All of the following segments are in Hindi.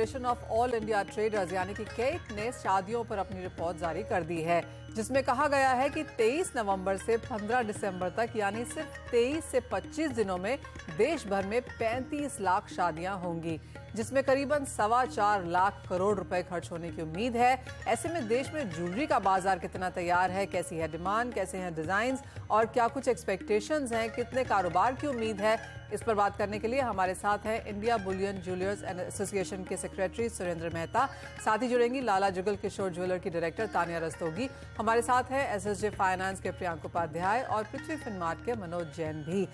Federation of all India traders यानी कि केट ने शादियों पर अपनी रिपोर्ट जारी कर दी है, जिसमें कहा गया है कि 23 नवंबर से 15 दिसंबर तक यानी सिर्फ 23 से 25 दिनों में देश भर में 35 लाख शादियां होंगी, जिसमें करीबन 4.25 लाख करोड़ रुपए खर्च होने की उम्मीद है। ऐसे में देश में ज्वेलरी का बाजार कितना तैयार है, कैसी है डिमांड, कैसे हैं डिजाइन्स और क्या कुछ एक्सपेक्टेशंस हैं, कितने कारोबार की उम्मीद है, इस पर बात करने के लिए हमारे साथ हैं इंडिया बुलियन ज्वेलर्स एसोसिएशन के सेक्रेटरी सुरेंद्र मेहता। साथ ही जुड़ेंगी लाला जुगल किशोर ज्वेलर की डायरेक्टर तानिया रस्तोगी। हमारे साथ है एसएसजे फाइनेंस के प्रियांक उपाध्याय और पृथ्वी फिनमार्ट के मनोज जैन भी।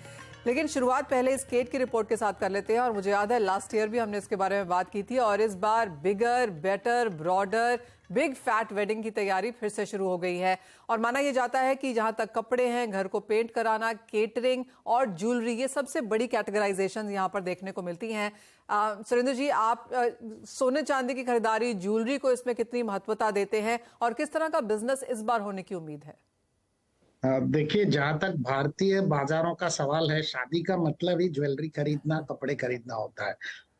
लेकिन शुरुआत पहले इस केट की रिपोर्ट के साथ कर लेते हैं। और मुझे याद है लास्ट ईयर भी हमने इसके बारे में बात की थी और इस बार bigger, better, broader, big fat wedding की तैयारी फिर से शुरू हो गई है। और माना यह जाता है कि जहां तक कपड़े हैं, घर को पेंट कराना, केटरिंग और ज्वेलरी, ये सबसे बड़ी कैटेगराइजेशन यहां पर देखने को मिलती हैं। सुरेंद्र जी, आप सोने चांदी की खरीदारी, ज्वेलरी को इसमें कितनी महत्वता देते हैं और किस तरह का बिजनेस इस बार होने की उम्मीद है? देखिए, जहां तक भारतीय बाजारों का सवाल है, शादी का मतलब ही ज्वेलरी खरीदना, कपड़े खरीदना होता है।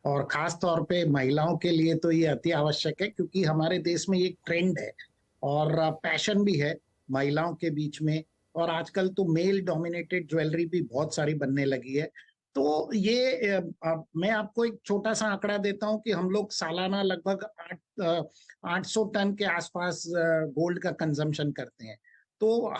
और खास तौर पे महिलाओं के लिए तो ये अति आवश्यक है, क्योंकि हमारे देश में ये ट्रेंड है और पैशन भी है महिलाओं के बीच में। और आजकल तो मेल डोमिनेटेड ज्वेलरी भी बहुत सारी बनने लगी है। तो ये मैं आपको एक छोटा सा आंकड़ा देता हूं कि हम लोग सालाना लगभग 800 टन के आसपास गोल्ड का कंजम्पशन करते हैं। तो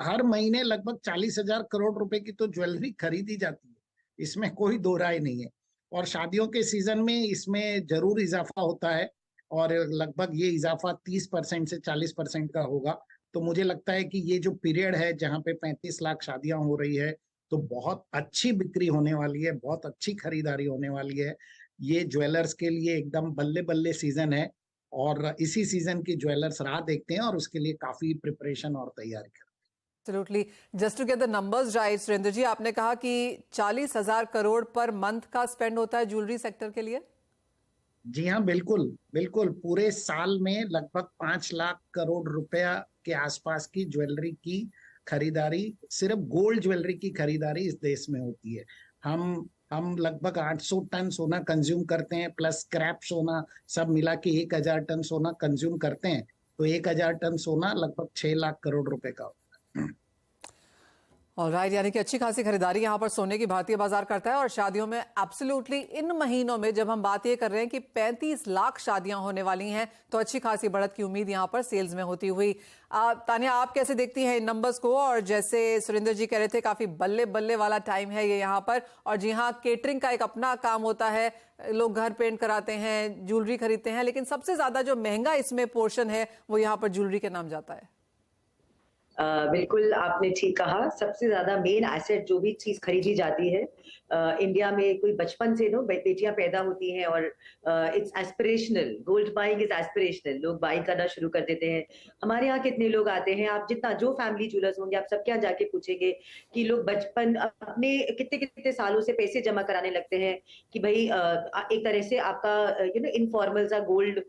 हर महीने लगभग 40,000 करोड़ रुपए की तो ज्वेलरी खरीदी जाती है, इसमें कोई दो राय नहीं है। और शादियों के सीजन में इसमें जरूर इजाफा होता है और लगभग ये इजाफा 30% से 40% का होगा। तो मुझे लगता है कि ये जो पीरियड है जहां पे 35 लाख शादियां हो रही है, तो बहुत अच्छी बिक्री होने वाली है, बहुत अच्छी खरीदारी होने वाली है। ये ज्वेलर्स के लिए एकदम बल्ले बल्ले सीजन है और इसी सीजन की ज्वेलर्स राह देखते हैं और उसके लिए काफी प्रिपरेशन और तैयारी करते हैं। Absolutely. Just to get the numbers right, Surendra ji, आपने कहा कि 40,000 करोड़ पर मंथ का स्पेंड होता है ज्वेलरी सेक्टर के लिए। जी हाँ, बिल्कुल बिल्कुल। पूरे साल में लगभग 5 लाख करोड़ रुपया के आसपास की ज्वेलरी की खरीदारी, सिर्फ गोल्ड ज्वेलरी की खरीदारी इस देश में होती है। हम लगभग 800 टन सोना कंज्यूम करते हैं, प्लस स्क्रैप सोना सब मिला के 1,000 टन सोना कंज्यूम करते हैं। तो 1,000 टन सोना लगभग 6 लाख करोड़ रुपए का होता है। ऑलराइट, यानी कि अच्छी खासी खरीदारी यहां पर सोने की भारतीय बाजार करता है। और शादियों में एब्सोल्युटली इन महीनों में जब हम बात ये कर रहे हैं कि 35 लाख शादियां होने वाली हैं, तो अच्छी खासी बढ़त की उम्मीद यहां पर सेल्स में होती हुई। तानिया, आप कैसे देखती हैं इन नंबर्स को? और जैसे सुरेंद्र जी कह रहे थे, काफी बल्ले बल्ले वाला टाइम है ये यहाँ पर। और जी हाँ, केटरिंग का एक अपना काम होता है, लोग घर पेंट कराते हैं, ज्वेलरी खरीदते हैं, लेकिन सबसे ज्यादा जो महंगा इसमें पोर्शन है वो यहाँ पर ज्वेलरी के नाम जाता है। बिल्कुल आपने ठीक कहा। सबसे ज्यादा मेन एसेट जो भी चीज खरीदी जाती है इंडिया में, कोई बचपन से बेटियां पैदा होती हैं और it's aspirational, gold buying is aspirational, लोग बाइंग करना शुरू कर देते हैं। हमारे यहाँ कितने लोग आते हैं, आप जितना जो फैमिली ज्वेलर्स होंगे, आप सबके यहाँ जाके पूछेंगे कि लोग बचपन अपने कितने कितने सालों से पैसे जमा कराने लगते हैं कि भाई एक तरह से आपका इनफॉर्मल सा गोल्ड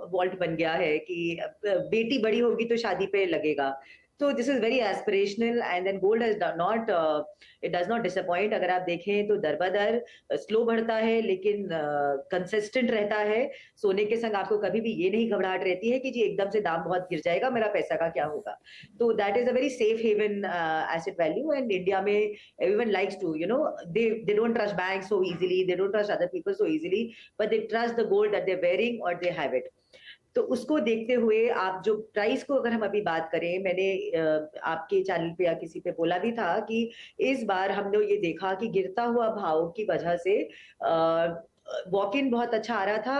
वॉल्ट बन गया है कि बेटी बड़ी होगी तो शादी पे लगेगा। तो this is very aspirational and then gold has not, it does not disappoint. अगर आप देखें तो दर स्लो बढ़ता है लेकिन कंसिस्टेंट रहता है। सोने के संग आपको कभी भी ये नहीं घबराहट रहती है कि जी एकदम से दाम बहुत गिर जाएगा, मेरा पैसा का क्या होगा। तो that is a very safe haven asset value. And India में everyone likes to they don't trust banks so easily, they don't trust other people so easily, but they trust the gold that they're wearing or they have it. तो उसको देखते हुए आप जो प्राइस को अगर हम अभी बात करें, मैंने आपके चैनल पे या किसी पे बोला भी था कि इस बार हमने ये देखा कि गिरता हुआ भाव की वजह से वॉक इन बहुत अच्छा आ रहा था।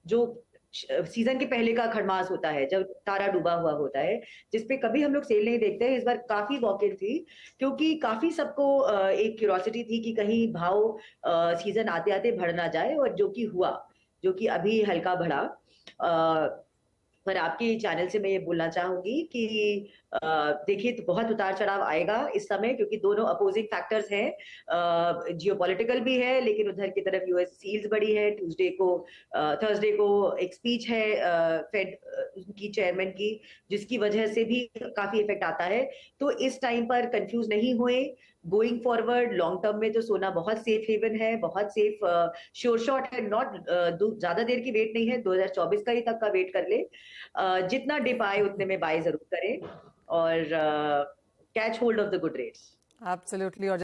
जो सीजन के पहले का खड़मास होता है, जब तारा डूबा हुआ होता है, जिसपे कभी हम लोग सेल नहीं देखते हैं, इस बार काफी वॉक इन थी, क्योंकि काफी सबको एक क्यूरियोसिटी थी कि कहीं भाव सीजन आते आते बढ़ ना जाए, और जो कि हुआ, जो कि अभी हल्का बढ़ा। पर आपके चैनल से मैं ये बोलना चाहूंगी कि देखिए तो बहुत उतार चढ़ाव आएगा इस समय, क्योंकि दोनों अपोजिंग फैक्टर्स हैं, जियोपॉलिटिकल भी है, लेकिन उधर की तरफ यूएस सील्स बड़ी है। थर्सडे को एक स्पीच है फेड की चेयरमैन की, जिसकी वजह से भी काफी इफेक्ट आता है। तो इस टाइम पर कंफ्यूज नहीं हुए। गोइंग फॉरवर्ड लॉन्ग टर्म में तो सोना बहुत सेफ हेवन है, बहुत सेफ श्योर शॉट है। नॉट ज्यादा देर की वेट नहीं है, 2024 का ही तक का वेट कर ले। जितना डिप आए उतने में बाय जरूर करें और catch hold of the good rates. Absolutely. और